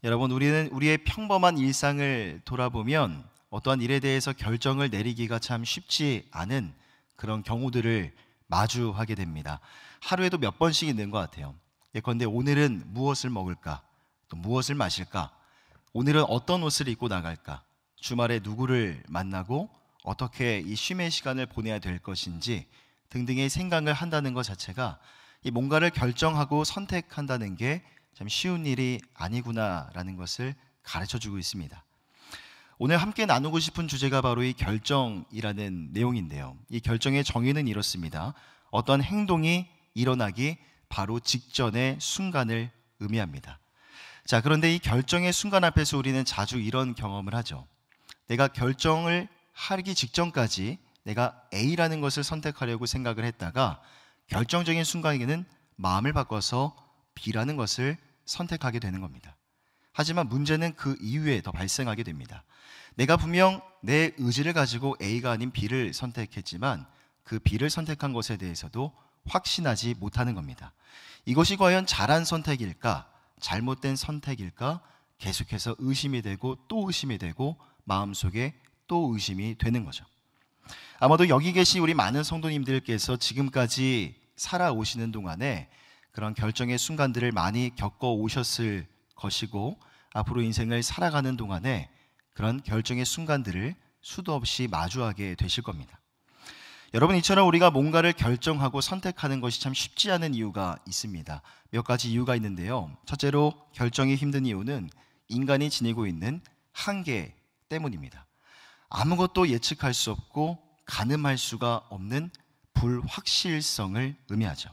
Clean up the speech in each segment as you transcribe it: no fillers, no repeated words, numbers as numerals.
여러분, 우리는 우리의 평범한 일상을 돌아보면 어떠한 일에 대해서 결정을 내리기가 참 쉽지 않은 그런 경우들을 마주하게 됩니다. 하루에도 몇 번씩 있는 것 같아요. 예컨대 오늘은 무엇을 먹을까? 또 무엇을 마실까? 오늘은 어떤 옷을 입고 나갈까? 주말에 누구를 만나고 어떻게 이 쉼의 시간을 보내야 될 것인지 등등의 생각을 한다는 것 자체가 이 뭔가를 결정하고 선택한다는 게 참 쉬운 일이 아니구나라는 것을 가르쳐주고 있습니다. 오늘 함께 나누고 싶은 주제가 바로 이 결정이라는 내용인데요. 이 결정의 정의는 이렇습니다. 어떤 행동이 일어나기 바로 직전의 순간을 의미합니다. 자, 그런데 이 결정의 순간 앞에서 우리는 자주 이런 경험을 하죠. 내가 결정을 하기 직전까지 내가 A라는 것을 선택하려고 생각을 했다가 결정적인 순간에는 마음을 바꿔서 B라는 것을 선택하게 되는 겁니다. 하지만 문제는 그 이후에 더 발생하게 됩니다. 내가 분명 내 의지를 가지고 A가 아닌 B를 선택했지만 그 B를 선택한 것에 대해서도 확신하지 못하는 겁니다. 이것이 과연 잘한 선택일까? 잘못된 선택일까? 계속해서 의심이 되고 또 의심이 되고 마음속에 또 의심이 되는 거죠. 아마도 여기 계신 우리 많은 성도님들께서 지금까지 살아오시는 동안에 그런 결정의 순간들을 많이 겪어오셨을 것이고 앞으로 인생을 살아가는 동안에 그런 결정의 순간들을 수도 없이 마주하게 되실 겁니다. 여러분, 이처럼 우리가 뭔가를 결정하고 선택하는 것이 참 쉽지 않은 이유가 있습니다. 몇 가지 이유가 있는데요. 첫째로 결정이 힘든 이유는 인간이 지니고 있는 한계 때문입니다. 아무것도 예측할 수 없고 가늠할 수가 없는 불확실성을 의미하죠.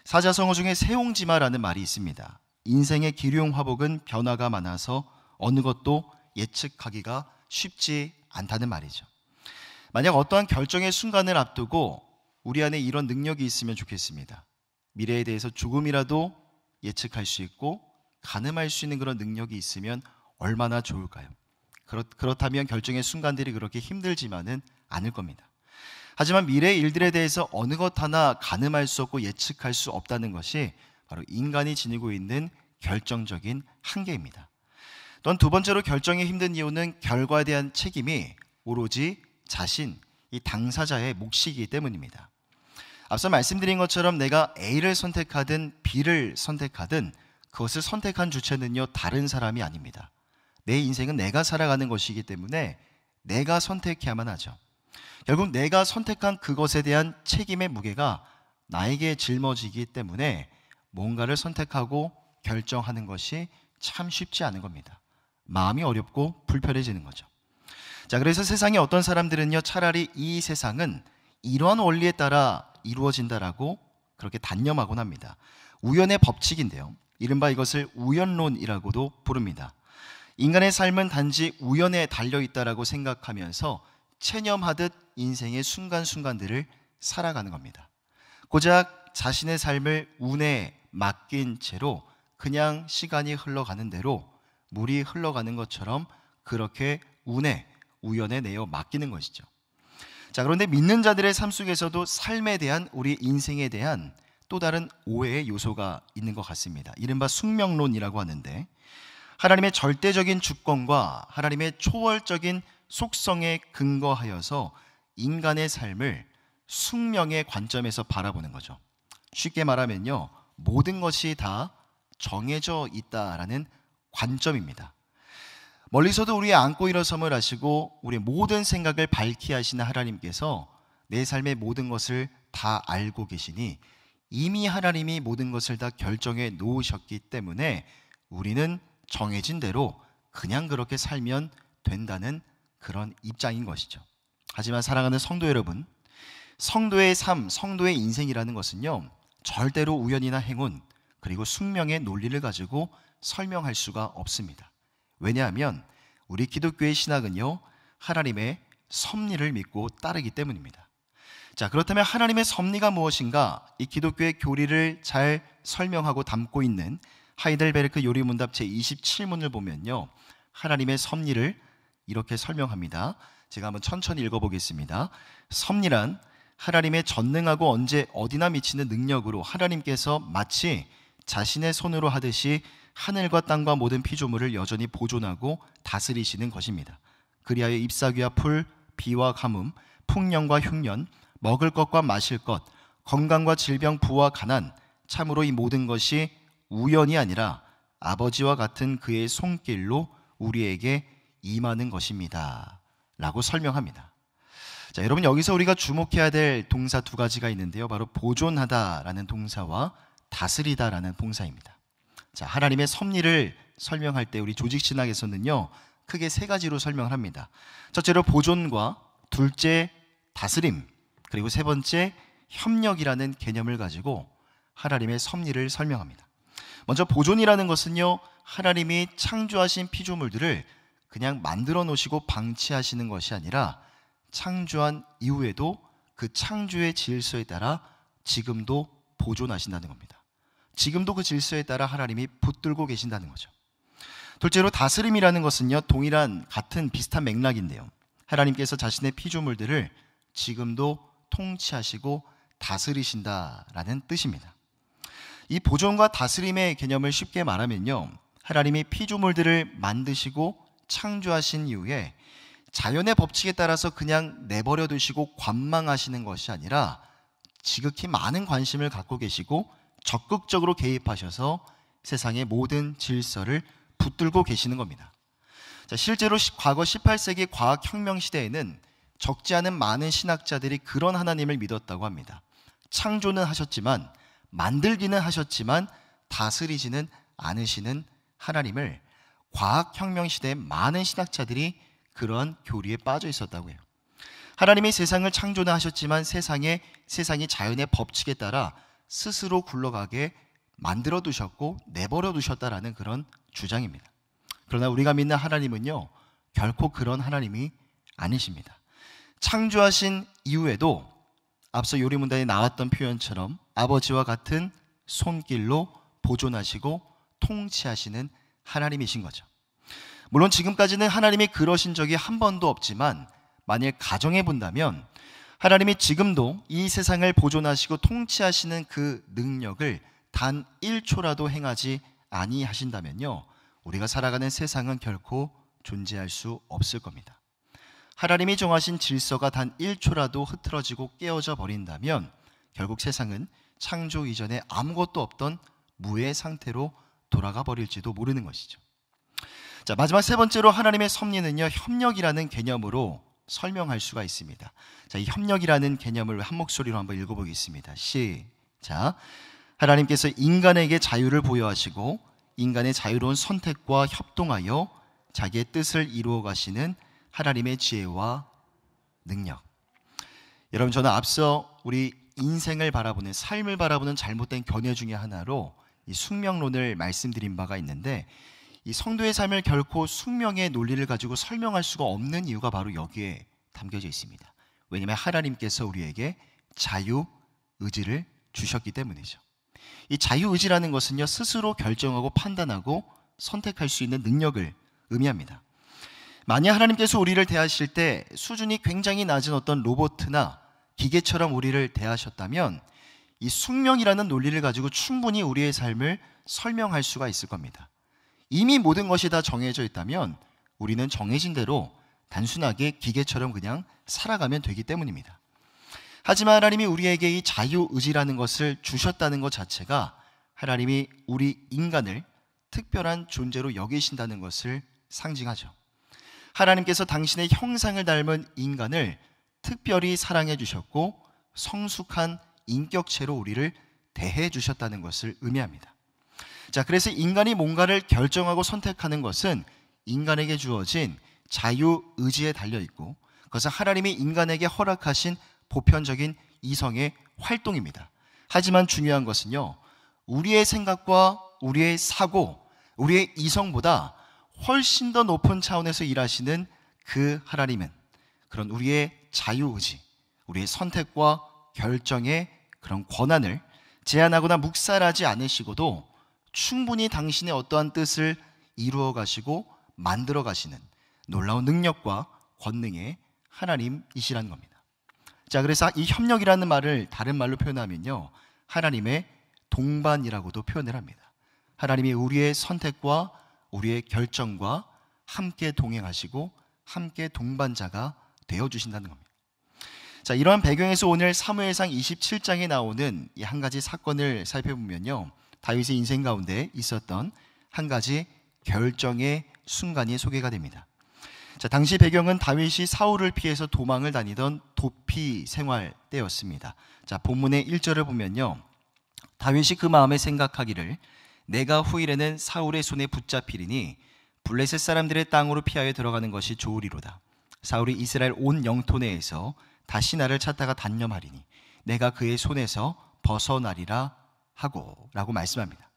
사자성어 중에 세옹지마라는 말이 있습니다. 인생의 기륭화복은 변화가 많아서 어느 것도 예측하기가 쉽지 않다는 말이죠. 만약 어떠한 결정의 순간을 앞두고 우리 안에 이런 능력이 있으면 좋겠습니다. 미래에 대해서 조금이라도 예측할 수 있고 가늠할 수 있는 그런 능력이 있으면 얼마나 좋을까요? 그렇다면 결정의 순간들이 그렇게 힘들지만은 않을 겁니다. 하지만 미래의 일들에 대해서 어느 것 하나 가늠할 수 없고 예측할 수 없다는 것이 바로 인간이 지니고 있는 결정적인 한계입니다. 또한 두 번째로 결정이 힘든 이유는 결과에 대한 책임이 오로지 자신, 이 당사자의 몫이기 때문입니다. 앞서 말씀드린 것처럼 내가 A를 선택하든 B를 선택하든 그것을 선택한 주체는요, 다른 사람이 아닙니다. 내 인생은 내가 살아가는 것이기 때문에 내가 선택해야만 하죠. 결국 내가 선택한 그것에 대한 책임의 무게가 나에게 짊어지기 때문에 뭔가를 선택하고 결정하는 것이 참 쉽지 않은 겁니다. 마음이 어렵고 불편해지는 거죠. 자, 그래서 세상에 어떤 사람들은요, 차라리 이 세상은 이러한 원리에 따라 이루어진다라고 그렇게 단념하곤 합니다. 우연의 법칙인데요. 이른바 이것을 우연론이라고도 부릅니다. 인간의 삶은 단지 우연에 달려있다라고 생각하면서 체념하듯 인생의 순간순간들을 살아가는 겁니다. 고작 자신의 삶을 운에 맡긴 채로 그냥 시간이 흘러가는 대로 물이 흘러가는 것처럼 그렇게 운에, 우연에 내어 맡기는 것이죠. 자, 그런데 믿는 자들의 삶 속에서도 삶에 대한, 우리 인생에 대한 또 다른 오해의 요소가 있는 것 같습니다. 이른바 숙명론이라고 하는데, 하나님의 절대적인 주권과 하나님의 초월적인 속성에 근거하여서 인간의 삶을 숙명의 관점에서 바라보는 거죠. 쉽게 말하면요, 모든 것이 다 정해져 있다라는 관점입니다. 멀리서도 우리의 안고 일어섬을 하시고 우리의 모든 생각을 밝히 하시는 하나님께서 내 삶의 모든 것을 다 알고 계시니 이미 하나님이 모든 것을 다 결정해 놓으셨기 때문에 우리는 정해진 대로 그냥 그렇게 살면 된다는 그런 입장인 것이죠. 하지만 사랑하는 성도 여러분, 성도의 삶, 성도의 인생이라는 것은요, 절대로 우연이나 행운, 그리고 숙명의 논리를 가지고 설명할 수가 없습니다. 왜냐하면 우리 기독교의 신학은요, 하나님의 섭리를 믿고 따르기 때문입니다. 자, 그렇다면 하나님의 섭리가 무엇인가? 이 기독교의 교리를 잘 설명하고 담고 있는 하이델베르크 요리문답 제27문을 보면요, 하나님의 섭리를 이렇게 설명합니다. 제가 한번 천천히 읽어보겠습니다. 섭리란 하나님의 전능하고 언제 어디나 미치는 능력으로 하나님께서 마치 자신의 손으로 하듯이 하늘과 땅과 모든 피조물을 여전히 보존하고 다스리시는 것입니다. 그리하여 잎사귀와 풀, 비와 가뭄, 풍년과 흉년, 먹을 것과 마실 것, 건강과 질병, 부와 가난, 참으로 이 모든 것이 우연이 아니라 아버지와 같은 그의 손길로 우리에게 임하는 것입니다 라고 설명합니다. 자, 여러분, 여기서 우리가 주목해야 될 동사 두 가지가 있는데요, 바로 보존하다라는 동사와 다스리다라는 동사입니다. 자, 하나님의 섭리를 설명할 때 우리 조직신학에서는요 크게 세 가지로 설명을 합니다. 첫째로 보존과, 둘째 다스림, 그리고 세 번째 협력이라는 개념을 가지고 하나님의 섭리를 설명합니다. 먼저 보존이라는 것은요, 하나님이 창조하신 피조물들을 그냥 만들어 놓으시고 방치하시는 것이 아니라 창조한 이후에도 그 창조의 질서에 따라 지금도 보존하신다는 겁니다. 지금도 그 질서에 따라 하나님이 붙들고 계신다는 거죠. 둘째로 다스림이라는 것은요, 동일한 같은 비슷한 맥락인데요, 하나님께서 자신의 피조물들을 지금도 통치하시고 다스리신다라는 뜻입니다. 이 보존과 다스림의 개념을 쉽게 말하면요, 하나님이 피조물들을 만드시고 창조하신 이후에 자연의 법칙에 따라서 그냥 내버려 두시고 관망하시는 것이 아니라 지극히 많은 관심을 갖고 계시고 적극적으로 개입하셔서 세상의 모든 질서를 붙들고 계시는 겁니다. 자, 실제로 과거 18세기 과학혁명 시대에는 적지 않은 많은 신학자들이 그런 하나님을 믿었다고 합니다. 창조는 하셨지만, 만들기는 하셨지만 다스리지는 않으시는 하나님을 과학혁명 시대에 많은 신학자들이 그런 교리에 빠져 있었다고 해요. 하나님이 세상을 창조는 하셨지만 세상이 자연의 법칙에 따라 스스로 굴러가게 만들어 두셨고 내버려 두셨다라는 그런 주장입니다. 그러나 우리가 믿는 하나님은요, 결코 그런 하나님이 아니십니다. 창조하신 이후에도 앞서 요리문단에 나왔던 표현처럼 아버지와 같은 손길로 보존하시고 통치하시는 하나님이신 거죠. 물론 지금까지는 하나님이 그러신 적이 한 번도 없지만 만일 가정해 본다면 하나님이 지금도 이 세상을 보존하시고 통치하시는 그 능력을 단 1초라도 행하지 아니하신다면요, 우리가 살아가는 세상은 결코 존재할 수 없을 겁니다. 하나님이 정하신 질서가 단 1초라도 흐트러지고 깨어져 버린다면 결국 세상은 창조 이전에 아무것도 없던 무의 상태로 돌아가 버릴지도 모르는 것이죠. 자, 마지막 세 번째로 하나님의 섭리는요, 협력이라는 개념으로 설명할 수가 있습니다. 자, 이 협력이라는 개념을 한 목소리로 한번 읽어보겠습니다. 시작. 하나님께서 인간에게 자유를 부여하시고 인간의 자유로운 선택과 협동하여 자기의 뜻을 이루어 가시는 하나님의 지혜와 능력. 여러분, 저는 앞서 우리 인생을 바라보는, 삶을 바라보는 잘못된 견해 중에 하나로 이 숙명론을 말씀드린 바가 있는데, 이 성도의 삶을 결코 숙명의 논리를 가지고 설명할 수가 없는 이유가 바로 여기에 담겨져 있습니다. 왜냐하면 하나님께서 우리에게 자유의지를 주셨기 때문이죠. 이 자유의지라는 것은요, 스스로 결정하고 판단하고 선택할 수 있는 능력을 의미합니다. 만약 하나님께서 우리를 대하실 때 수준이 굉장히 낮은 어떤 로봇이나 기계처럼 우리를 대하셨다면 이 숙명이라는 논리를 가지고 충분히 우리의 삶을 설명할 수가 있을 겁니다. 이미 모든 것이 다 정해져 있다면 우리는 정해진 대로 단순하게 기계처럼 그냥 살아가면 되기 때문입니다. 하지만 하나님이 우리에게 이 자유의지라는 것을 주셨다는 것 자체가 하나님이 우리 인간을 특별한 존재로 여기신다는 것을 상징하죠. 하나님께서 당신의 형상을 닮은 인간을 특별히 사랑해 주셨고 성숙한 인격체로 우리를 대해 주셨다는 것을 의미합니다. 자, 그래서 인간이 뭔가를 결정하고 선택하는 것은 인간에게 주어진 자유의지에 달려있고 그것은 하나님이 인간에게 허락하신 보편적인 이성의 활동입니다. 하지만 중요한 것은요, 우리의 생각과 우리의 사고, 우리의 이성보다 훨씬 더 높은 차원에서 일하시는 그 하나님은 그런 우리의 자유의지, 우리의 선택과 결정의 그런 권한을 제한하거나 묵살하지 않으시고도 충분히 당신의 어떠한 뜻을 이루어 가시고 만들어 가시는 놀라운 능력과 권능의 하나님이시라는 겁니다. 자, 그래서 이 협력이라는 말을 다른 말로 표현하면요, 하나님의 동반이라고도 표현을 합니다. 하나님이 우리의 선택과 우리의 결정과 함께 동행하시고 함께 동반자가 되어주신다는 겁니다. 자, 이러한 배경에서 오늘 사무엘상 27장에 나오는 이 한 가지 사건을 살펴보면요, 다윗의 인생 가운데 있었던 한 가지 결정의 순간이 소개가 됩니다. 자, 당시 배경은 다윗이 사울을 피해서 도망을 다니던 도피 생활 때였습니다. 자, 본문의 1절을 보면요, 다윗이 그 마음에 생각하기를 내가 후일에는 사울의 손에 붙잡히리니 블레셋 사람들의 땅으로 피하여 들어가는 것이 좋으리로다. 사울이 이스라엘 온 영토 내에서 다시 나를 찾다가 단념하리니 내가 그의 손에서 벗어나리라 하고 라고 말씀합니다.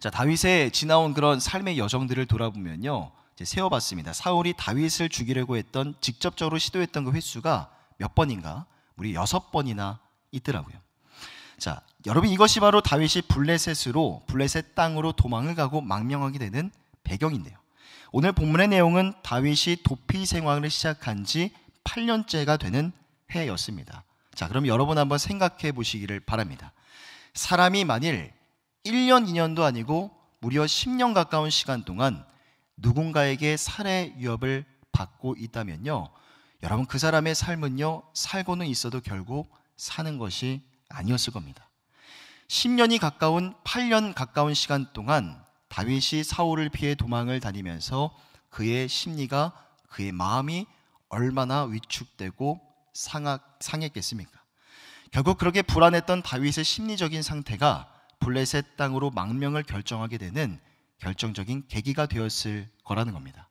자, 다윗의 지나온 그런 삶의 여정들을 돌아보면요, 이제 세어봤습니다. 사울이 다윗을 죽이려고 했던, 직접적으로 시도했던 그 횟수가 몇 번인가? 무려 6번이나 있더라고요. 자, 여러분, 이것이 바로 다윗이 블레셋 땅으로 도망을 가고 망명하게 되는 배경인데요, 오늘 본문의 내용은 다윗이 도피 생활을 시작한 지 8년째가 되는 해였습니다. 자, 그럼 여러분 한번 생각해 보시기를 바랍니다. 사람이 만일 1년, 2년도 아니고 무려 10년 가까운 시간 동안 누군가에게 살해 위협을 받고 있다면요, 여러분, 그 사람의 삶은요, 살고는 있어도 결국 사는 것이 아니었을 겁니다. 10년이 가까운, 8년 가까운 시간 동안 다윗이 사울을 피해 도망을 다니면서 그의 심리가, 그의 마음이 얼마나 위축되고 상했겠습니까? 결국 그렇게 불안했던 다윗의 심리적인 상태가 블레셋 땅으로 망명을 결정하게 되는 결정적인 계기가 되었을 거라는 겁니다.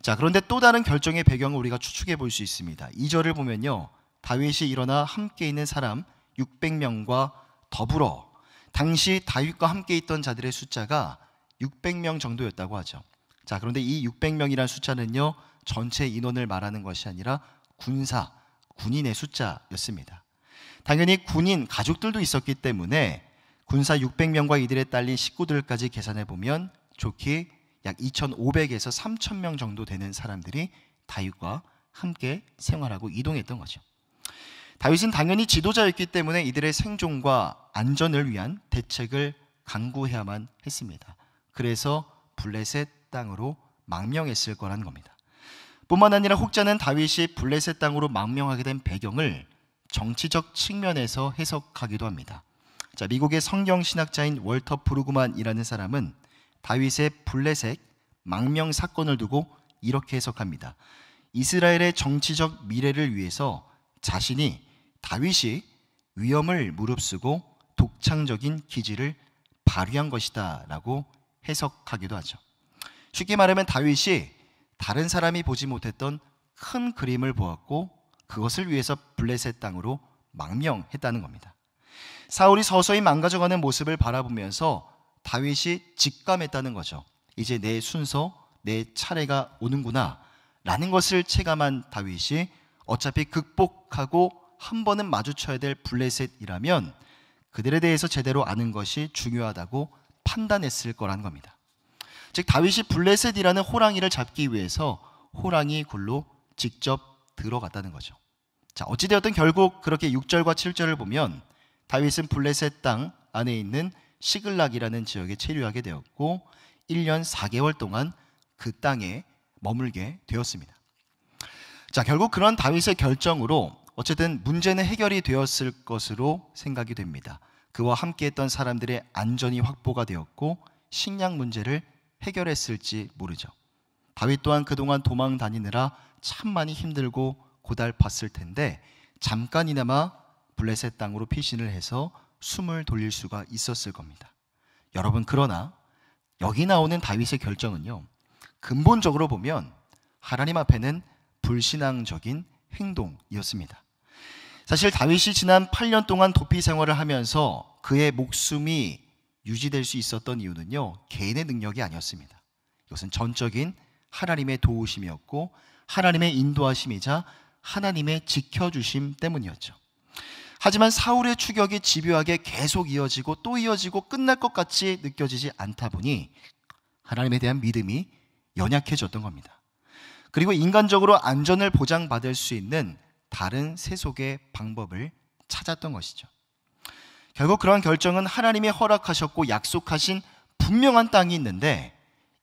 자, 그런데 또 다른 결정의 배경을 우리가 추측해 볼 수 있습니다. 2절을 보면요, 다윗이 일어나 함께 있는 사람 600명과 더불어, 당시 다윗과 함께 있던 자들의 숫자가 600명 정도였다고 하죠. 자, 그런데 이 600명이라는 숫자는요, 전체 인원을 말하는 것이 아니라 군인의 숫자였습니다. 당연히 군인 가족들도 있었기 때문에 군사 600명과 이들에 딸린 식구들까지 계산해 보면 좋게 약 2,500에서 3,000명 정도 되는 사람들이 다윗과 함께 생활하고 이동했던 거죠. 다윗은 당연히 지도자였기 때문에 이들의 생존과 안전을 위한 대책을 강구해야만 했습니다. 그래서 블레셋 땅으로 망명했을 거라는 겁니다. 뿐만 아니라 혹자는 다윗이 블레셋 땅으로 망명하게 된 배경을 정치적 측면에서 해석하기도 합니다. 자, 미국의 성경신학자인 월터 브루그만이라는 사람은 다윗의 블레셋 망명 사건을 두고 이렇게 해석합니다. 이스라엘의 정치적 미래를 위해서 다윗이 위험을 무릅쓰고 독창적인 기지를 발휘한 것이다 라고 해석하기도 하죠. 쉽게 말하면 다윗이 다른 사람이 보지 못했던 큰 그림을 보았고 그것을 위해서 블레셋 땅으로 망명했다는 겁니다. 사울이 서서히 망가져가는 모습을 바라보면서 다윗이 직감했다는 거죠. 이제 내 순서, 내 차례가 오는구나 라는 것을 체감한 다윗이 어차피 극복하고 한 번은 마주쳐야 될 블레셋이라면 그들에 대해서 제대로 아는 것이 중요하다고 판단했을 거라는 겁니다. 즉, 다윗이 블레셋이라는 호랑이를 잡기 위해서 호랑이 굴로 직접 들어갔다는 거죠. 자, 어찌되었든 결국 그렇게 6절과 7절을 보면 다윗은 블레셋 땅 안에 있는 시글락이라는 지역에 체류하게 되었고 1년 4개월 동안 그 땅에 머물게 되었습니다. 자, 결국 그런 다윗의 결정으로 어쨌든 문제는 해결이 되었을 것으로 생각이 됩니다. 그와 함께했던 사람들의 안전이 확보가 되었고 식량 문제를 해결했을지 모르죠. 다윗 또한 그동안 도망 다니느라 참 많이 힘들고 고달팠을 텐데 잠깐이나마 블레셋 땅으로 피신을 해서 숨을 돌릴 수가 있었을 겁니다. 여러분, 그러나 여기 나오는 다윗의 결정은요, 근본적으로 보면 하나님 앞에는 불신앙적인 행동이었습니다. 사실 다윗이 지난 8년 동안 도피 생활을 하면서 그의 목숨이 유지될 수 있었던 이유는요, 개인의 능력이 아니었습니다. 이것은 전적인 하나님의 도우심이었고 하나님의 인도하심이자 하나님의 지켜주심 때문이었죠. 하지만 사울의 추격이 집요하게 계속 이어지고 또 이어지고 끝날 것 같이 느껴지지 않다 보니 하나님에 대한 믿음이 연약해졌던 겁니다. 그리고 인간적으로 안전을 보장받을 수 있는 다른 세속의 방법을 찾았던 것이죠. 결국 그러한 결정은 하나님이 허락하셨고 약속하신 분명한 땅이 있는데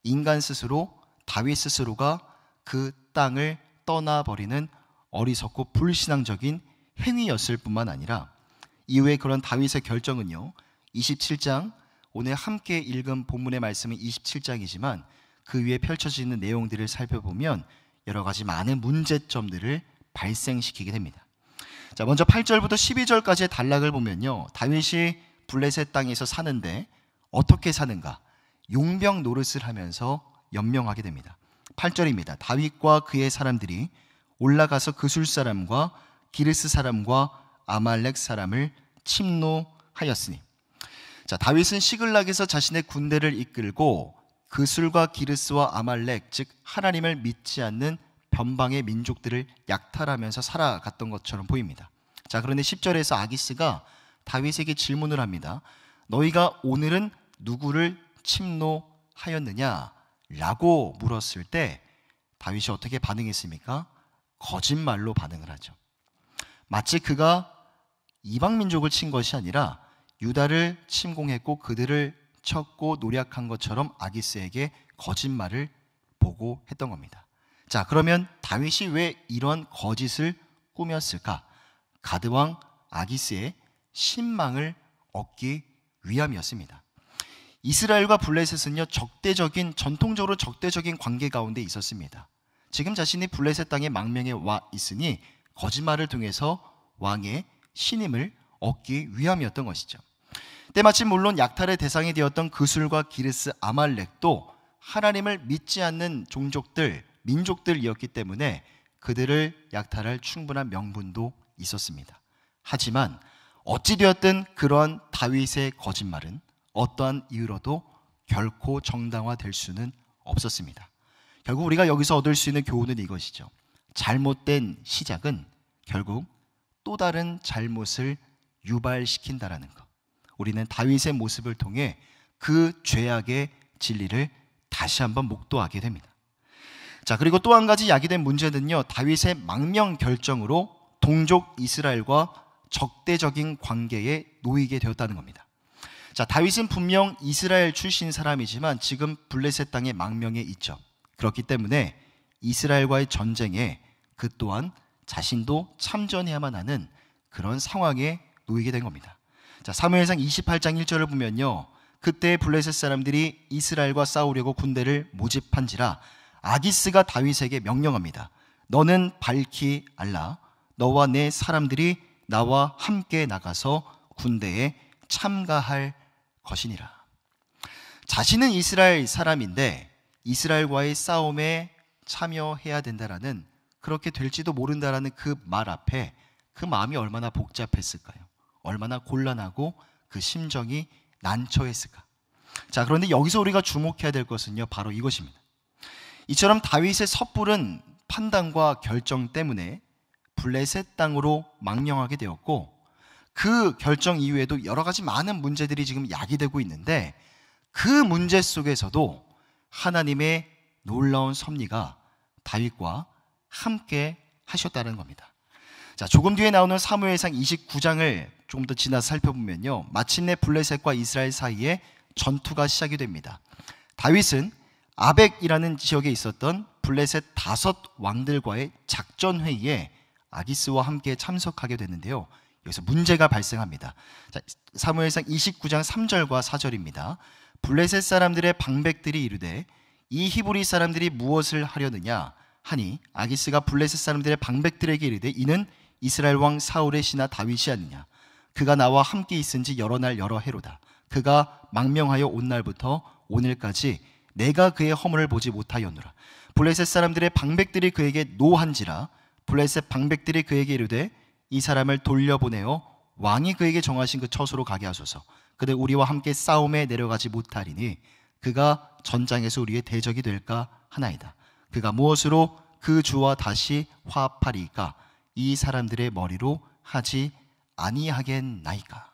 인간 스스로, 다윗 스스로가 그 땅을 떠나버리는 어리석고 불신앙적인 행위였을 뿐만 아니라 이후에 그런 다윗의 결정은요, 27장, 오늘 함께 읽은 본문의 말씀은 27장이지만 그 위에 펼쳐지는 내용들을 살펴보면 여러 가지 많은 문제점들을 발생시키게 됩니다. 자, 먼저 8절부터 12절까지의 단락을 보면요, 다윗이 블레셋 땅에서 사는데 어떻게 사는가? 용병 노릇을 하면서 연명하게 됩니다. 8절입니다. 다윗과 그의 사람들이 올라가서 그술 사람과 기르스 사람과 아말렉 사람을 침노하였으니. 자, 다윗은 시글락에서 자신의 군대를 이끌고 그술과 기르스와 아말렉, 즉 하나님을 믿지 않는 변방의 민족들을 약탈하면서 살아갔던 것처럼 보입니다. 자, 그런데 10절에서 아기스가 다윗에게 질문을 합니다. 너희가 오늘은 누구를 침노하였느냐? 라고 물었을 때 다윗이 어떻게 반응했습니까? 거짓말로 반응을 하죠. 마치 그가 이방 민족을 친 것이 아니라 유다를 침공했고 그들을 쳤고 노략한 것처럼 아기스에게 거짓말을 보고했던 겁니다. 자, 그러면 다윗이 왜 이런 거짓을 꾸몄을까? 가드왕 아기스의 신망을 얻기 위함이었습니다. 이스라엘과 블레셋은요, 전통적으로 적대적인 관계 가운데 있었습니다. 지금 자신이 블레셋 땅에 망명해 와 있으니 거짓말을 통해서 왕의 신임을 얻기 위함이었던 것이죠. 때마침 물론 약탈의 대상이 되었던 그술과 기르스, 아말렉도 하나님을 믿지 않는 민족들이었기 때문에 그들을 약탈할 충분한 명분도 있었습니다. 하지만 어찌되었든 그러한 다윗의 거짓말은 어떠한 이유로도 결코 정당화될 수는 없었습니다. 결국 우리가 여기서 얻을 수 있는 교훈은 이것이죠. 잘못된 시작은 결국 또 다른 잘못을 유발시킨다라는 것. 우리는 다윗의 모습을 통해 그 죄악의 진리를 다시 한번 목도하게 됩니다. 자, 그리고 또 한 가지 야기된 문제는요, 다윗의 망명 결정으로 동족 이스라엘과 적대적인 관계에 놓이게 되었다는 겁니다. 자, 다윗은 분명 이스라엘 출신 사람이지만 지금 블레셋 땅에 망명해 있죠. 그렇기 때문에 이스라엘과의 전쟁에 그 또한 자신도 참전해야만 하는 그런 상황에 놓이게 된 겁니다. 자, 사무엘상 28장 1절을 보면요, 그때 블레셋 사람들이 이스라엘과 싸우려고 군대를 모집한지라 아기스가 다윗에게 명령합니다. 너는 밝히 알라. 너와 내 사람들이 나와 함께 나가서 군대에 참가할 것이니라. 자신은 이스라엘 사람인데 이스라엘과의 싸움에 참여해야 된다라는, 그렇게 될지도 모른다라는 그 말 앞에 그 마음이 얼마나 복잡했을까요? 얼마나 곤란하고 그 심정이 난처했을까? 자, 그런데 여기서 우리가 주목해야 될 것은요, 바로 이것입니다. 이처럼 다윗의 섣부른 판단과 결정 때문에 블레셋 땅으로 망명하게 되었고, 그 결정 이후에도 여러 가지 많은 문제들이 지금 야기되고 있는데, 그 문제 속에서도 하나님의 놀라운 섭리가 다윗과 함께 하셨다는 겁니다. 자, 조금 뒤에 나오는 사무엘상 29장을 조금 더 지나서 살펴보면요, 마침내 블레셋과 이스라엘 사이에 전투가 시작이 됩니다. 다윗은 아벡이라는 지역에 있었던 블레셋 5 왕들과의 작전 회의에 아기스와 함께 참석하게 되는데요, 여기서 문제가 발생합니다. 자, 사무엘상 29장 3절과 4절입니다. 블레셋 사람들의 방백들이 이르되 이 히브리 사람들이 무엇을 하려느냐 하니 아기스가 블레셋 사람들의 방백들에게 이르되 이는 이스라엘 왕 사울의 신하 다윗이 아니냐. 그가 나와 함께 있은 지 여러 날 여러 해로다. 그가 망명하여 온 날부터 오늘까지 내가 그의 허물을 보지 못하였노라. 블레셋 사람들의 방백들이 그에게 노한지라. 블레셋 방백들이 그에게 이르되 이 사람을 돌려보내어 왕이 그에게 정하신 그 처소로 가게 하소서. 그들 우리와 함께 싸움에 내려가지 못하리니 그가 전장에서 우리의 대적이 될까 하나이다. 그가 무엇으로 그 주와 다시 화합하리까? 이 사람들의 머리로 하지 아니하겠나이까?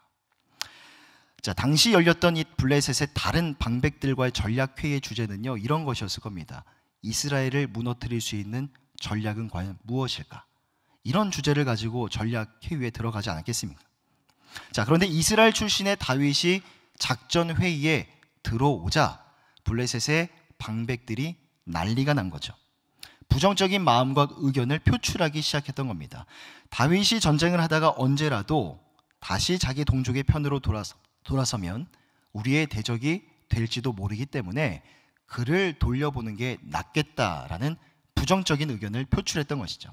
자, 당시 열렸던 이 블레셋의 다른 방백들과의 전략회의의 주제는요, 이런 것이었을 겁니다. 이스라엘을 무너뜨릴 수 있는 전략은 과연 무엇일까? 이런 주제를 가지고 전략회의에 들어가지 않았겠습니까? 자, 그런데 이스라엘 출신의 다윗이 작전회의에 들어오자 블레셋의 방백들이 난리가 난 거죠. 부정적인 마음과 의견을 표출하기 시작했던 겁니다. 다윗이 전쟁을 하다가 언제라도 다시 자기 동족의 편으로 돌아서면 우리의 대적이 될지도 모르기 때문에 그를 돌려보는 게 낫겠다라는 부정적인 의견을 표출했던 것이죠.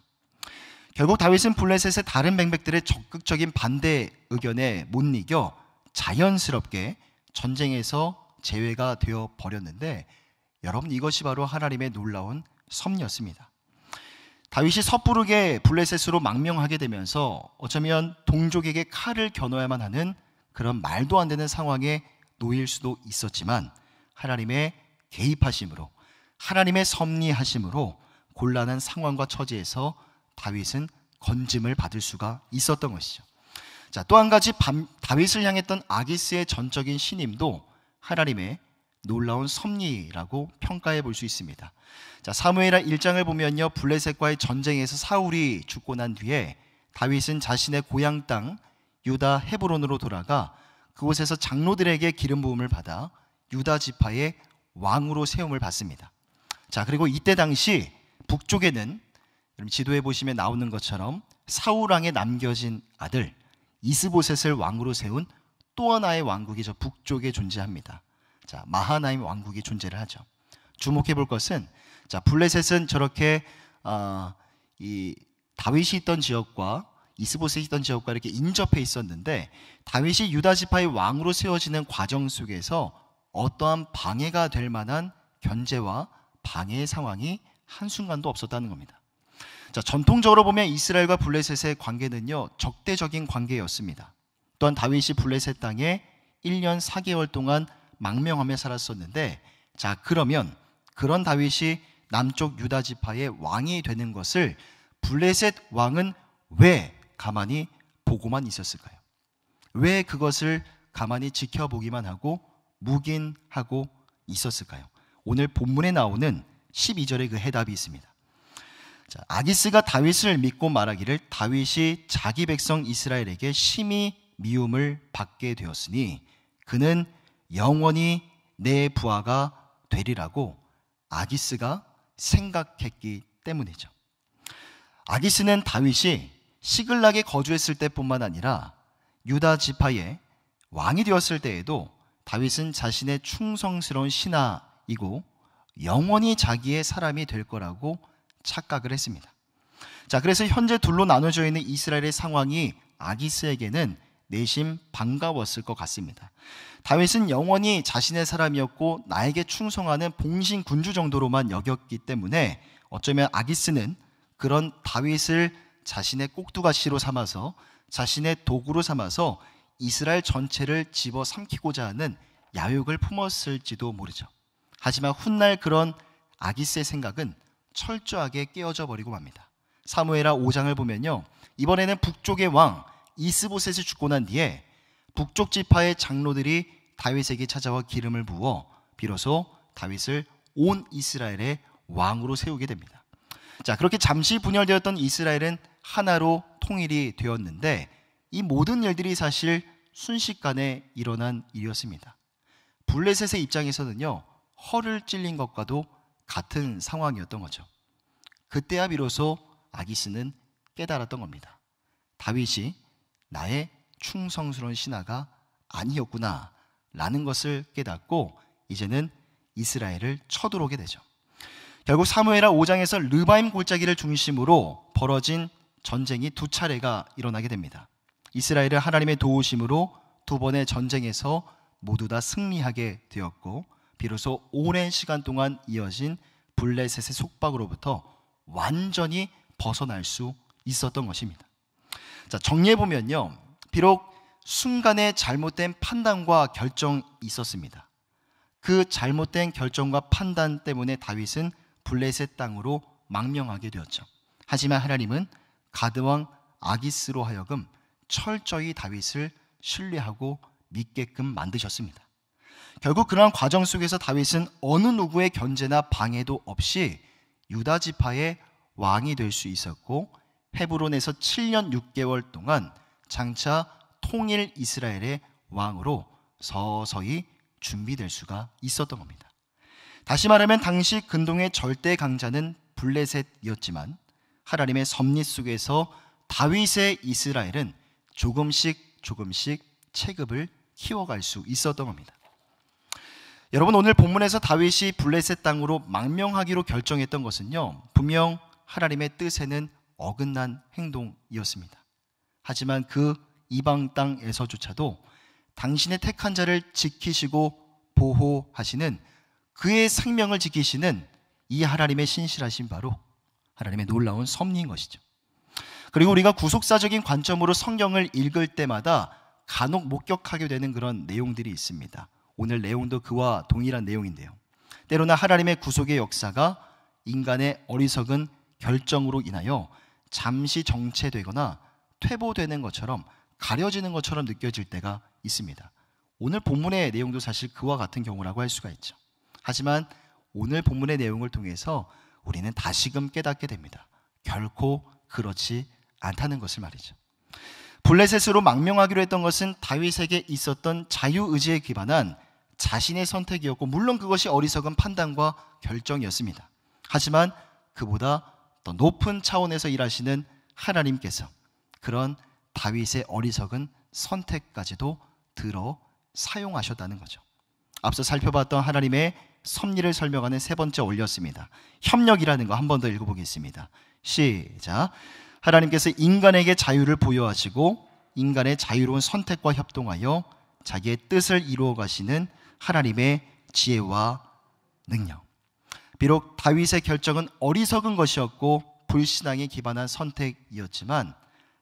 결국 다윗은 블레셋의 다른 방백들의 적극적인 반대 의견에 못 이겨 자연스럽게 전쟁에서 제외가 되어 버렸는데, 여러분, 이것이 바로 하나님의 놀라운 섭리였습니다. 다윗이 섣부르게 블레셋으로 망명하게 되면서 어쩌면 동족에게 칼을 겨눠야만 하는 그런 말도 안 되는 상황에 놓일 수도 있었지만, 하나님의 개입하심으로, 하나님의 섭리하심으로 곤란한 상황과 처지에서 다윗은 건짐을 받을 수가 있었던 것이죠. 자, 또 한 가지 다윗을 향했던 아기스의 전적인 신임도 하나님의 놀라운 섭리라고 평가해 볼 수 있습니다. 자, 사무엘하 1장을 보면요, 블레셋과의 전쟁에서 사울이 죽고 난 뒤에 다윗은 자신의 고향 땅 유다 헤브론으로 돌아가 그곳에서 장로들에게 기름 부음을 받아 유다 지파의 왕으로 세움을 받습니다. 자, 그리고 이때 당시 북쪽에는 지도에 보시면 나오는 것처럼 사울 왕에 남겨진 아들 이스보셋을 왕으로 세운 또 하나의 왕국이 저 북쪽에 존재합니다. 자, 마하나임 왕국이 존재를 하죠. 주목해 볼 것은, 자, 블레셋은 저렇게 이 다윗이 있던 지역과 이스보셋이 있던 지역과 이렇게 인접해 있었는데, 다윗이 유다 지파의 왕으로 세워지는 과정 속에서 어떠한 방해가 될 만한 견제와 방해의 상황이 한순간도 없었다는 겁니다. 자, 전통적으로 보면 이스라엘과 블레셋의 관계는요, 적대적인 관계였습니다. 또한 다윗이 블레셋 땅에 1년 4개월 동안 망명하며 살았었는데, 자, 그러면 그런 다윗이 남쪽 유다 지파의 왕이 되는 것을 블레셋 왕은 왜 가만히 보고만 있었을까요? 왜 그것을 가만히 지켜보기만 하고 묵인하고 있었을까요? 오늘 본문에 나오는 12절에 그 해답이 있습니다. 자, 아기스가 다윗을 믿고 말하기를 다윗이 자기 백성 이스라엘에게 심히 미움을 받게 되었으니 그는 영원히 내 부하가 되리라고 아기스가 생각했기 때문이죠. 아기스는 다윗이 시글락에 거주했을 때뿐만 아니라 유다 지파의 왕이 되었을 때에도 다윗은 자신의 충성스러운 신하이고 영원히 자기의 사람이 될 거라고 착각을 했습니다. 자, 그래서 현재 둘로 나눠져 있는 이스라엘의 상황이 아기스에게는 내심 반가웠을 것 같습니다. 다윗은 영원히 자신의 사람이었고 나에게 충성하는 봉신 군주 정도로만 여겼기 때문에 어쩌면 아기스는 그런 다윗을 자신의 꼭두가시로 삼아서, 자신의 도구로 삼아서 이스라엘 전체를 집어삼키고자 하는 야욕을 품었을지도 모르죠. 하지만 훗날 그런 아기스의 생각은 철저하게 깨어져 버리고 맙니다. 사무엘하 5장을 보면요, 이번에는 북쪽의 왕 이스보셋이 죽고 난 뒤에 북쪽 지파의 장로들이 다윗에게 찾아와 기름을 부어 비로소 다윗을 온 이스라엘의 왕으로 세우게 됩니다. 자, 그렇게 잠시 분열되었던 이스라엘은 하나로 통일이 되었는데, 이 모든 일들이 사실 순식간에 일어난 일이었습니다. 블레셋의 입장에서는요, 허를 찔린 것과도 같은 상황이었던 거죠. 그때야 비로소 아기스는 깨달았던 겁니다. 다윗이 나의 충성스러운 신하가 아니었구나 라는 것을 깨닫고 이제는 이스라엘을 쳐들어오게 되죠. 결국 사무엘하 5장에서 르바임 골짜기를 중심으로 벌어진 전쟁이 두 차례가 일어나게 됩니다. 이스라엘은 하나님의 도우심으로 두 번의 전쟁에서 모두 다 승리하게 되었고, 비로소 오랜 시간 동안 이어진 블레셋의 속박으로부터 완전히 벗어날 수 있었던 것입니다. 자, 정리해보면요, 비록 순간에 잘못된 판단과 결정이 있었습니다. 그 잘못된 결정과 판단 때문에 다윗은 블레셋 땅으로 망명하게 되었죠. 하지만 하나님은 가드왕 아기스로 하여금 철저히 다윗을 신뢰하고 믿게끔 만드셨습니다. 결국 그러한 과정 속에서 다윗은 어느 누구의 견제나 방해도 없이 유다 지파의 왕이 될 수 있었고, 헤브론에서 7년 6개월 동안 장차 통일 이스라엘의 왕으로 서서히 준비될 수가 있었던 겁니다. 다시 말하면 당시 근동의 절대 강자는 블레셋이었지만 하나님의 섭리 속에서 다윗의 이스라엘은 조금씩 체급을 키워갈 수 있었던 겁니다. 여러분, 오늘 본문에서 다윗이 블레셋 땅으로 망명하기로 결정했던 것은요, 분명 하나님의 뜻에는 어긋난 행동이었습니다. 하지만 그 이방 땅에서조차도 당신의 택한 자를 지키시고 보호하시는, 그의 생명을 지키시는 이 하나님의 신실하신 바로 하나님의 놀라운 섭리인 것이죠. 그리고 우리가 구속사적인 관점으로 성경을 읽을 때마다 간혹 목격하게 되는 그런 내용들이 있습니다. 오늘 내용도 그와 동일한 내용인데요, 때로는 하나님의 구속의 역사가 인간의 어리석은 결정으로 인하여 잠시 정체되거나 퇴보되는 것처럼, 가려지는 것처럼 느껴질 때가 있습니다. 오늘 본문의 내용도 사실 그와 같은 경우라고 할 수가 있죠. 하지만 오늘 본문의 내용을 통해서 우리는 다시금 깨닫게 됩니다. 결코 그렇지 않다는 것을 말이죠. 블레셋으로 망명하기로 했던 것은 다윗에게 있었던 자유의지에 기반한 자신의 선택이었고, 물론 그것이 어리석은 판단과 결정이었습니다. 하지만 그보다 더 높은 차원에서 일하시는 하나님께서 그런 다윗의 어리석은 선택까지도 들어 사용하셨다는 거죠. 앞서 살펴봤던 하나님의 섭리를 설명하는 세 번째 원리였습니다. 협력이라는 거 한 번 더 읽어보겠습니다. 시작. 하나님께서 인간에게 자유를 부여하시고 인간의 자유로운 선택과 협동하여 자기의 뜻을 이루어 가시는 하나님의 지혜와 능력. 비록 다윗의 결정은 어리석은 것이었고 불신앙에 기반한 선택이었지만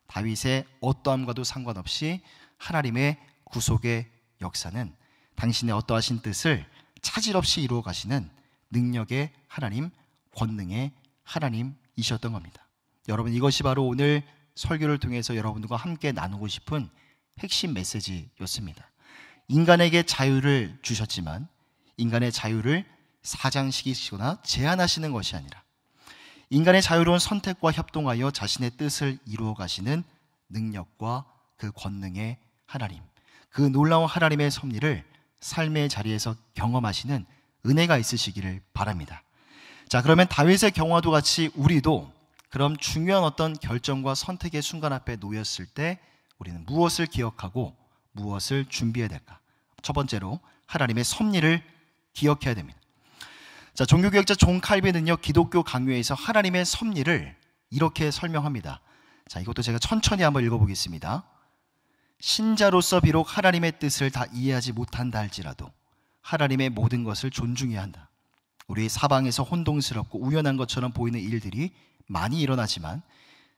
다윗의 어떠함과도 상관없이 하나님의 구속의 역사는 당신의 어떠하신 뜻을 차질 없이 이루어 가시는 능력의 하나님, 권능의 하나님이셨던 겁니다. 여러분, 이것이 바로 오늘 설교를 통해서 여러분들과 함께 나누고 싶은 핵심 메시지였습니다. 인간에게 자유를 주셨지만 인간의 자유를 사장시키시거나 제한하시는 것이 아니라 인간의 자유로운 선택과 협동하여 자신의 뜻을 이루어 가시는 능력과 그 권능의 하나님, 그 놀라운 하나님의 섭리를 삶의 자리에서 경험하시는 은혜가 있으시기를 바랍니다. 자, 그러면 다윗의 경우와도 같이 우리도 그럼 중요한 어떤 결정과 선택의 순간 앞에 놓였을 때 우리는 무엇을 기억하고 무엇을 준비해야 될까? 첫 번째로 하나님의 섭리를 기억해야 됩니다. 자, 종교개혁자 존 칼빈은요, 기독교 강요에서 하나님의 섭리를 이렇게 설명합니다. 자, 이것도 제가 천천히 한번 읽어보겠습니다. 신자로서 비록 하나님의 뜻을 다 이해하지 못한다 할지라도 하나님의 모든 것을 존중해야 한다. 우리 사방에서 혼동스럽고 우연한 것처럼 보이는 일들이 많이 일어나지만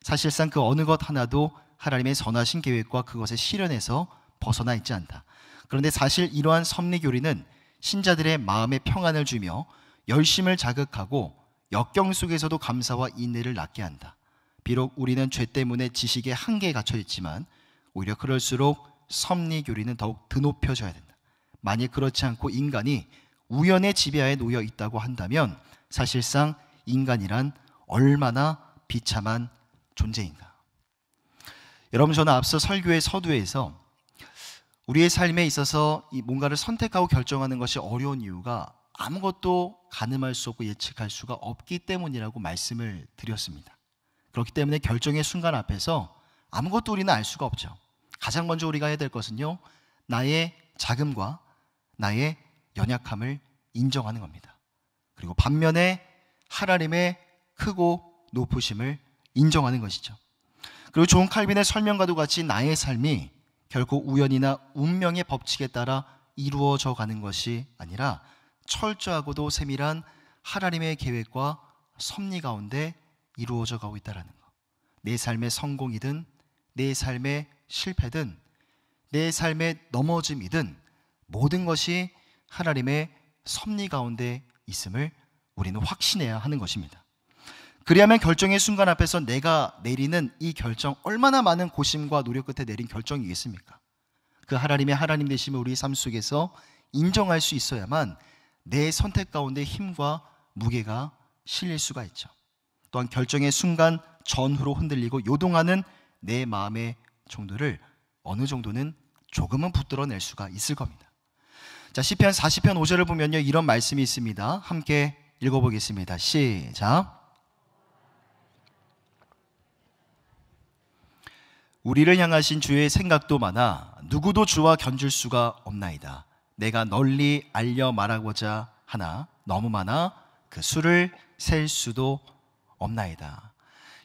사실상 그 어느 것 하나도 하나님의 선하신 계획과 그것의 실현에서 벗어나 있지 않다. 그런데 사실 이러한 섭리 교리는 신자들의 마음에 평안을 주며 열심을 자극하고 역경 속에서도 감사와 인내를 낳게 한다. 비록 우리는 죄 때문에 지식의 한계에 갇혀 있지만 오히려 그럴수록 섭리 교리는 더욱 드높여져야 된다. 만약 그렇지 않고 인간이 우연의 지배하에 놓여 있다고 한다면 사실상 인간이란 얼마나 비참한 존재인가. 여러분, 저는 앞서 설교의 서두에서 우리의 삶에 있어서 이 뭔가를 선택하고 결정하는 것이 어려운 이유가 아무것도 가늠할 수 없고 예측할 수가 없기 때문이라고 말씀을 드렸습니다. 그렇기 때문에 결정의 순간 앞에서 아무것도 우리는 알 수가 없죠. 가장 먼저 우리가 해야 될 것은요, 나의 자금과 나의 연약함을 인정하는 겁니다. 그리고 반면에 하나님의 크고 높으심을 인정하는 것이죠. 그리고 존 칼빈의 설명과도 같이 나의 삶이 결코 우연이나 운명의 법칙에 따라 이루어져 가는 것이 아니라 철저하고도 세밀한 하나님의 계획과 섭리 가운데 이루어져 가고 있다는 것. 내 삶의 성공이든 내 삶의 실패든 내 삶의 넘어짐이든 모든 것이 하나님의 섭리 가운데 있음을 우리는 확신해야 하는 것입니다. 그래야만 결정의 순간 앞에서 내가 내리는 이 결정, 얼마나 많은 고심과 노력 끝에 내린 결정이겠습니까? 그 하나님의 하나님 되심을 우리 삶 속에서 인정할 수 있어야만 내 선택 가운데 힘과 무게가 실릴 수가 있죠. 또한 결정의 순간 전후로 흔들리고 요동하는 내 마음의 정도를 어느 정도는 조금은 붙들어낼 수가 있을 겁니다. 자, 시편 40편 5절을 보면요, 이런 말씀이 있습니다. 함께 읽어보겠습니다. 시작. 우리를 향하신 주의 생각도 많아 누구도 주와 견줄 수가 없나이다. 내가 널리 알려 말하고자 하나 너무 많아 그 수를 셀 수도 없나이다.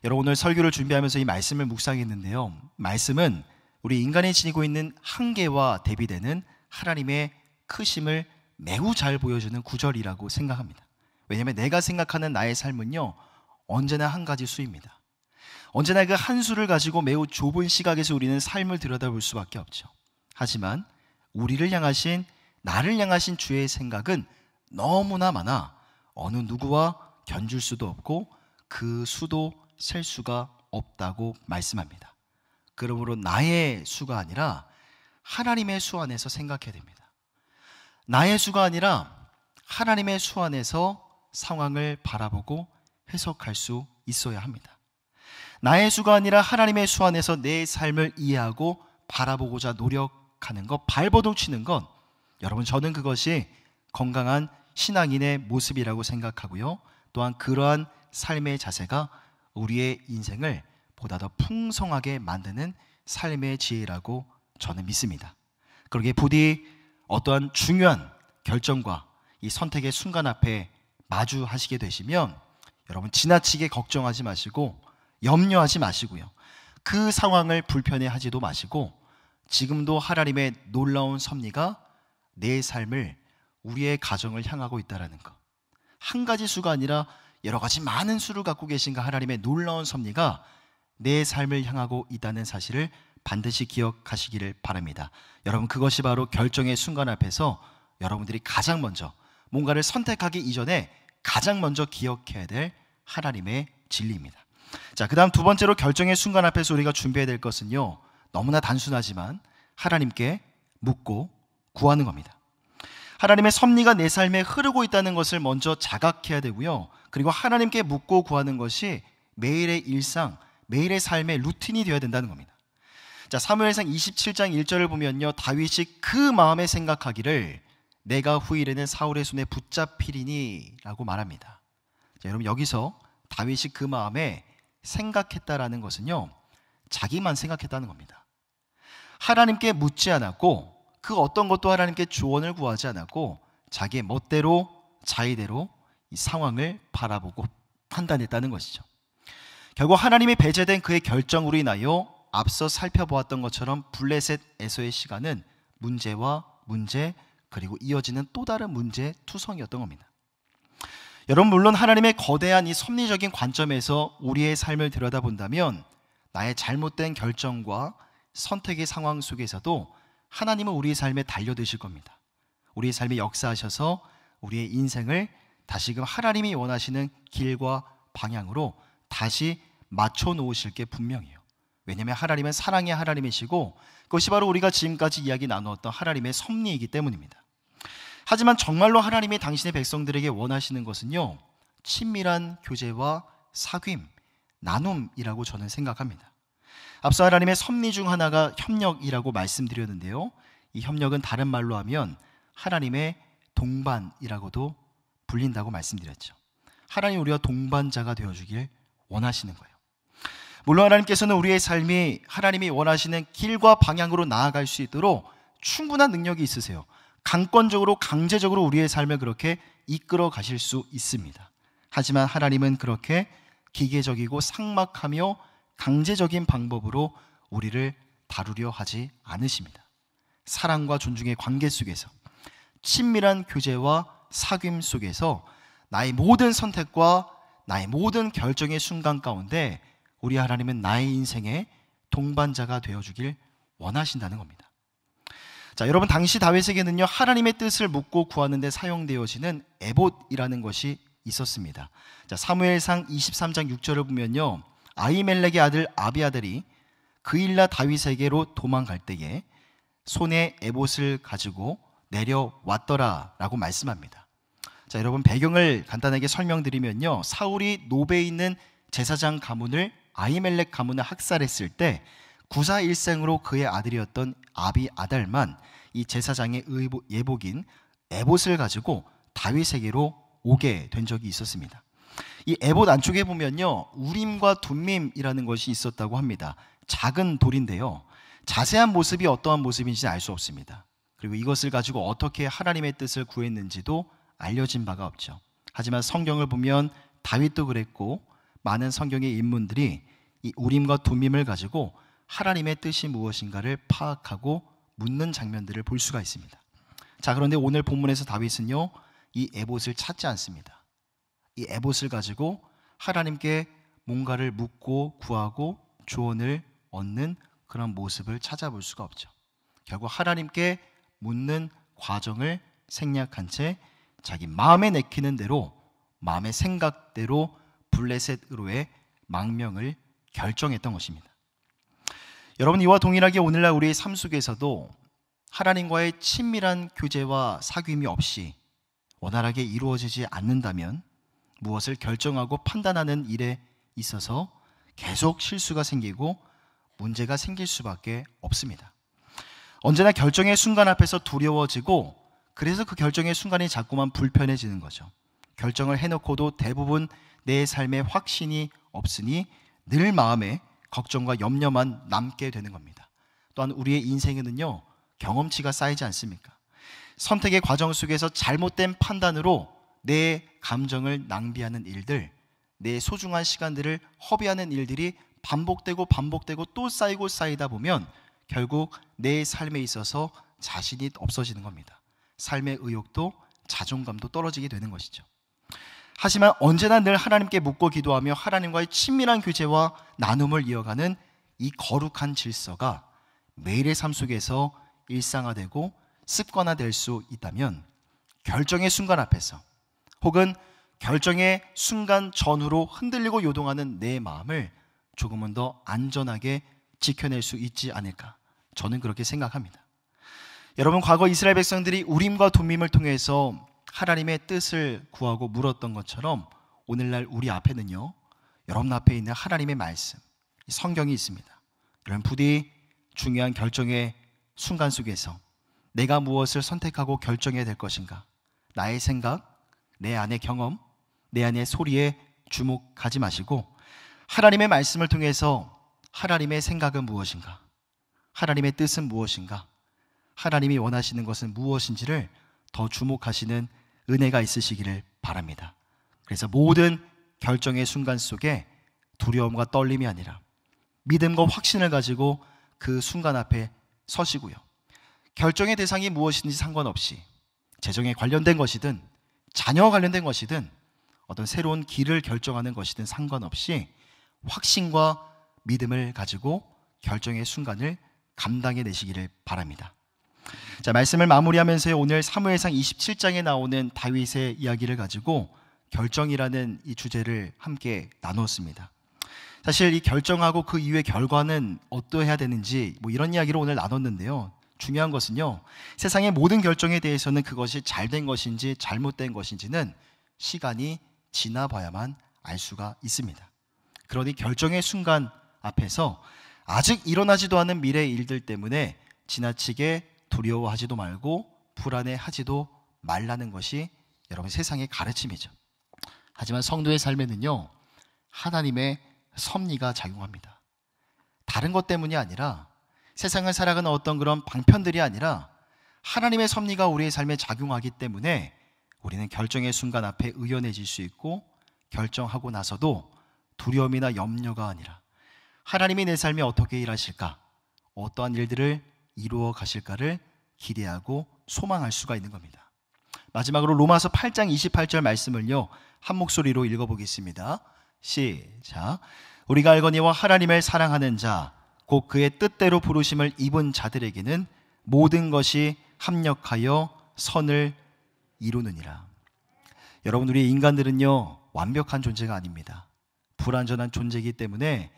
여러분, 오늘 설교를 준비하면서 이 말씀을 묵상했는데요, 말씀은 우리 인간이 지니고 있는 한계와 대비되는 하나님의 크심을 매우 잘 보여주는 구절이라고 생각합니다. 왜냐하면 내가 생각하는 나의 삶은요, 언제나 한 가지 수입니다. 언제나 그 한 수를 가지고 매우 좁은 시각에서 우리는 삶을 들여다볼 수밖에 없죠. 하지만 우리를 향하신, 나를 향하신 주의 생각은 너무나 많아 어느 누구와 견줄 수도 없고 그 수도 셀 수가 없다고 말씀합니다. 그러므로 나의 수가 아니라 하나님의 수 안에서 생각해야 됩니다. 나의 수가 아니라 하나님의 수 안에서 상황을 바라보고 해석할 수 있어야 합니다. 나의 수가 아니라 하나님의 수 안에서 내 삶을 이해하고 바라보고자 노력하는 것, 발버둥 치는 것, 여러분, 저는 그것이 건강한 신앙인의 모습이라고 생각하고요, 또한 그러한 삶의 자세가 우리의 인생을 보다 더 풍성하게 만드는 삶의 지혜라고 저는 믿습니다. 그러기에 부디 어떠한 중요한 결정과 이 선택의 순간 앞에 마주하시게 되시면 여러분, 지나치게 걱정하지 마시고 염려하지 마시고요, 그 상황을 불편해하지도 마시고 지금도 하나님의 놀라운 섭리가 내 삶을, 우리의 가정을 향하고 있다는 것, 한 가지 수가 아니라 여러 가지 많은 수를 갖고 계신가 하나님의 놀라운 섭리가 내 삶을 향하고 있다는 사실을 반드시 기억하시기를 바랍니다. 여러분, 그것이 바로 결정의 순간 앞에서 여러분들이 가장 먼저 뭔가를 선택하기 이전에 가장 먼저 기억해야 될 하나님의 진리입니다. 자, 그 다음 두 번째로 결정의 순간 앞에서 우리가 준비해야 될 것은요, 너무나 단순하지만 하나님께 묻고 구하는 겁니다. 하나님의 섭리가 내 삶에 흐르고 있다는 것을 먼저 자각해야 되고요, 그리고 하나님께 묻고 구하는 것이 매일의 일상, 매일의 삶의 루틴이 되어야 된다는 겁니다. 자, 사무엘상 27장 1절을 보면요, 다윗이 그 마음에 생각하기를 내가 후일에는 사울의 손에 붙잡히리니 라고 말합니다. 자, 여러분, 여기서 다윗이 그 마음에 생각했다라는 것은요, 자기만 생각했다는 겁니다. 하나님께 묻지 않았고 그 어떤 것도 하나님께 조언을 구하지 않았고 자기의 멋대로 자의대로 이 상황을 바라보고 판단했다는 것이죠. 결국 하나님이 배제된 그의 결정으로 인하여 앞서 살펴보았던 것처럼 블레셋에서의 시간은 문제와 문제, 그리고 이어지는 또 다른 문제 투성이었던 겁니다. 여러분, 물론 하나님의 거대한 이 섭리적인 관점에서 우리의 삶을 들여다본다면 나의 잘못된 결정과 선택의 상황 속에서도 하나님은 우리의 삶에 달려드실 겁니다. 우리의 삶에 역사하셔서 우리의 인생을 다시금 하나님이 원하시는 길과 방향으로 다시 맞춰 놓으실 게 분명해요. 왜냐하면 하나님은 사랑의 하나님이시고 그것이 바로 우리가 지금까지 이야기 나누었던 하나님의 섭리이기 때문입니다. 하지만 정말로 하나님이 당신의 백성들에게 원하시는 것은요, 친밀한 교제와 사귐, 나눔이라고 저는 생각합니다. 앞서 하나님의 섭리 중 하나가 협력이라고 말씀드렸는데요, 이 협력은 다른 말로 하면 하나님의 동반이라고도 불린다고 말씀드렸죠. 하나님, 우리와 동반자가 되어주길 원하시는 거예요. 물론 하나님께서는 우리의 삶이 하나님이 원하시는 길과 방향으로 나아갈 수 있도록 충분한 능력이 있으세요. 강권적으로, 강제적으로 우리의 삶을 그렇게 이끌어 가실 수 있습니다. 하지만 하나님은 그렇게 기계적이고 삭막하며 강제적인 방법으로 우리를 다루려 하지 않으십니다. 사랑과 존중의 관계 속에서, 친밀한 교제와 사귐 속에서 나의 모든 선택과 나의 모든 결정의 순간 가운데 우리 하나님은 나의 인생의 동반자가 되어주길 원하신다는 겁니다. 자, 여러분, 당시 다윗에게는요, 하나님의 뜻을 묻고 구하는 데 사용되어지는 에봇이라는 것이 있었습니다. 자, 사무엘상 23장 6절을 보면요, 아히멜렉의 아들 아비아달이 그일라 다윗에게로 도망갈 때에 손에 에봇을 가지고 내려왔더라 라고 말씀합니다. 자, 여러분, 배경을 간단하게 설명드리면요, 사울이 노베에 있는 제사장 가문을, 아히멜렉 가문을 학살했을 때 구사일생으로 그의 아들이었던 아비아달만 이 제사장의 예복인 에봇을 가지고 다윗에게로 오게 된 적이 있었습니다. 이 에봇 안쪽에 보면요, 우림과 둠밈이라는 것이 있었다고 합니다. 작은 돌인데요, 자세한 모습이 어떠한 모습인지 알 수 없습니다. 그리고 이것을 가지고 어떻게 하나님의 뜻을 구했는지도 알려진 바가 없죠. 하지만 성경을 보면 다윗도 그랬고 많은 성경의 인물들이 이 우림과 둠밈을 가지고 하나님의 뜻이 무엇인가를 파악하고 묻는 장면들을 볼 수가 있습니다. 자, 그런데 오늘 본문에서 다윗은요, 이 에봇을 찾지 않습니다. 이 에봇을 가지고 하나님께 뭔가를 묻고 구하고 조언을 얻는 그런 모습을 찾아볼 수가 없죠. 결국 하나님께 묻는 과정을 생략한 채 자기 마음에 내키는 대로, 마음의 생각대로 블레셋으로의 망명을 결정했던 것입니다. 여러분, 이와 동일하게 오늘날 우리의 삶 속에서도 하나님과의 친밀한 교제와 사귐이 없이 원활하게 이루어지지 않는다면 무엇을 결정하고 판단하는 일에 있어서 계속 실수가 생기고 문제가 생길 수밖에 없습니다. 언제나 결정의 순간 앞에서 두려워지고, 그래서 그 결정의 순간이 자꾸만 불편해지는 거죠. 결정을 해놓고도 대부분 내 삶에 확신이 없으니 늘 마음에 걱정과 염려만 남게 되는 겁니다. 또한 우리의 인생에는요, 경험치가 쌓이지 않습니까? 선택의 과정 속에서 잘못된 판단으로 내 감정을 낭비하는 일들, 내 소중한 시간들을 허비하는 일들이 반복되고 또 쌓이다 보면 결국 내 삶에 있어서 자신이 없어지는 겁니다. 삶의 의욕도 자존감도 떨어지게 되는 것이죠. 하지만 언제나 늘 하나님께 묻고 기도하며 하나님과의 친밀한 교제와 나눔을 이어가는 이 거룩한 질서가 매일의 삶 속에서 일상화되고 습관화될 수 있다면, 결정의 순간 앞에서 혹은 결정의 순간 전후로 흔들리고 요동하는 내 마음을 조금은 더 안전하게 지켜낼 수 있지 않을까, 저는 그렇게 생각합니다. 여러분, 과거 이스라엘 백성들이 우림과 둠밈을 통해서 하나님의 뜻을 구하고 물었던 것처럼 오늘날 우리 앞에는요, 여러분 앞에 있는 하나님의 말씀, 성경이 있습니다. 여러분, 부디 중요한 결정의 순간 속에서 내가 무엇을 선택하고 결정해야 될 것인가, 나의 생각, 내 안의 경험, 내 안의 소리에 주목하지 마시고 하나님의 말씀을 통해서 하나님의 생각은 무엇인가, 하나님의 뜻은 무엇인가, 하나님이 원하시는 것은 무엇인지를 더 주목하시는 은혜가 있으시기를 바랍니다. 그래서 모든 결정의 순간 속에 두려움과 떨림이 아니라 믿음과 확신을 가지고 그 순간 앞에 서시고요, 결정의 대상이 무엇인지 상관없이 재정에 관련된 것이든 자녀와 관련된 것이든 어떤 새로운 길을 결정하는 것이든 상관없이 확신과 믿음을 가지고 결정의 순간을 감당해 내시기를 바랍니다. 자, 말씀을 마무리하면서 오늘 사무엘상 27장에 나오는 다윗의 이야기를 가지고 결정이라는 이 주제를 함께 나누었습니다. 사실 이 결정하고 그 이후의 결과는 어떠해야 되는지 이런 이야기를 오늘 나눴는데요, 중요한 것은요, 세상의 모든 결정에 대해서는 그것이 잘된 것인지 잘못된 것인지는 시간이 지나봐야만 알 수가 있습니다. 그러니 결정의 순간 앞에서 아직 일어나지도 않은 미래의 일들 때문에 지나치게 두려워하지도 말고 불안해하지도 말라는 것이 여러분 세상의 가르침이죠. 하지만 성도의 삶에는요, 하나님의 섭리가 작용합니다. 다른 것 때문이 아니라, 세상을 살아가는 어떤 그런 방편들이 아니라 하나님의 섭리가 우리의 삶에 작용하기 때문에 우리는 결정의 순간 앞에 의연해질 수 있고, 결정하고 나서도 두려움이나 염려가 아니라 하나님이 내 삶에 어떻게 일하실까, 어떠한 일들을 이루어 가실까를 기대하고 소망할 수가 있는 겁니다. 마지막으로 로마서 8장 28절 말씀을요, 한 목소리로 읽어보겠습니다. 시작. 우리가 알거니와 하나님을 사랑하는 자 곧 그의 뜻대로 부르심을 입은 자들에게는 모든 것이 합력하여 선을 이루느니라. 여러분, 우리 인간들은요, 완벽한 존재가 아닙니다. 불완전한 존재이기 때문에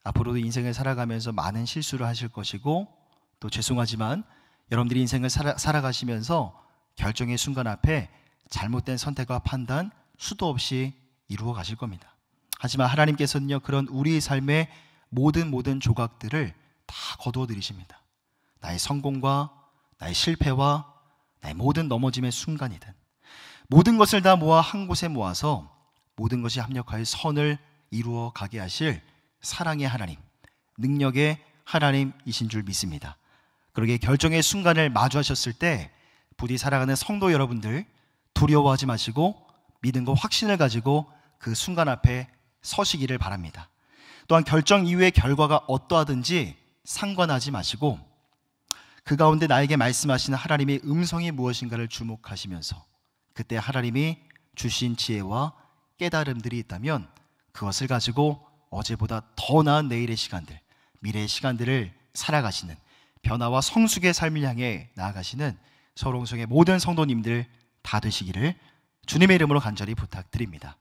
앞으로도 인생을 살아가면서 많은 실수를 하실 것이고, 또 죄송하지만 여러분들이 인생을 살아가시면서 결정의 순간 앞에 잘못된 선택과 판단 수도 없이 이루어 가실 겁니다. 하지만 하나님께서는요, 그런 우리의 삶의 모든 조각들을 다 거두어 드리십니다. 나의 성공과 나의 실패와 나의 모든 넘어짐의 순간이든 모든 것을 다 모아 한 곳에 모아서 모든 것이 합력하여 선을 이루어 가게 하실 사랑의 하나님, 능력의 하나님이신 줄 믿습니다. 그러기에 결정의 순간을 마주하셨을 때 부디 사랑하는 성도 여러분들, 두려워하지 마시고 믿음과 확신을 가지고 그 순간 앞에 서시기를 바랍니다. 또한 결정 이후의 결과가 어떠하든지 상관하지 마시고 그 가운데 나에게 말씀하시는 하나님의 음성이 무엇인가를 주목하시면서 그때 하나님이 주신 지혜와 깨달음들이 있다면 그것을 가지고 어제보다 더 나은 내일의 시간들, 미래의 시간들을 살아가시는 변화와 성숙의 삶을 향해 나아가시는 서울홍성의 모든 성도님들 다 되시기를 주님의 이름으로 간절히 부탁드립니다.